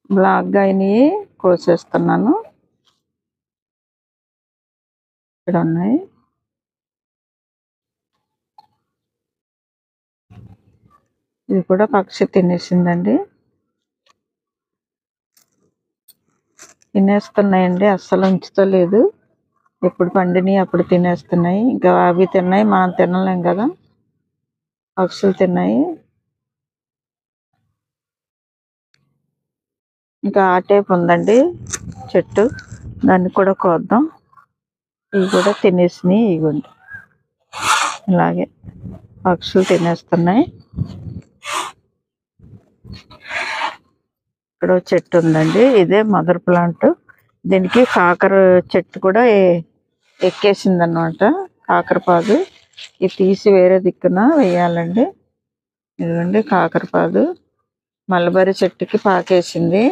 బ్లాక్‌గా అయినయి కోసేస్తున్నాను. ఇక్కడ ఉన్నాయి. ఇది కూడా పక్షి తినేసిందండి. తినేస్తున్నాయండి, అస్సలు ఉంచుతలేదు. ఎప్పుడు పండినయి అప్పుడు తినేస్తున్నాయి. ఇంకా అవి తిన్నాయి, మనం తినలేం కదా, పక్షులు తిన్నాయి. ఇంకా ఆ టైప్ ఉందండి చెట్టు, దాన్ని కూడా కోద్దాం. ఇవి కూడా తినేసినాయి. ఇవ్వండి, ఇలాగే పక్షులు తినేస్తున్నాయి. ఇక్కడ చెట్టు ఉందండి, ఇదే మదర్ ప్లాంట్. దీనికి కాకర చెట్టు కూడా ఎక్కేసింది అన్నమాట, కాకరపాదు. ఇది తీసి వేరే దిక్కున వేయాలండి. ఇదిగోండి కాకరపాదు. మల్లబరి చెట్టుకి పాకేసింది.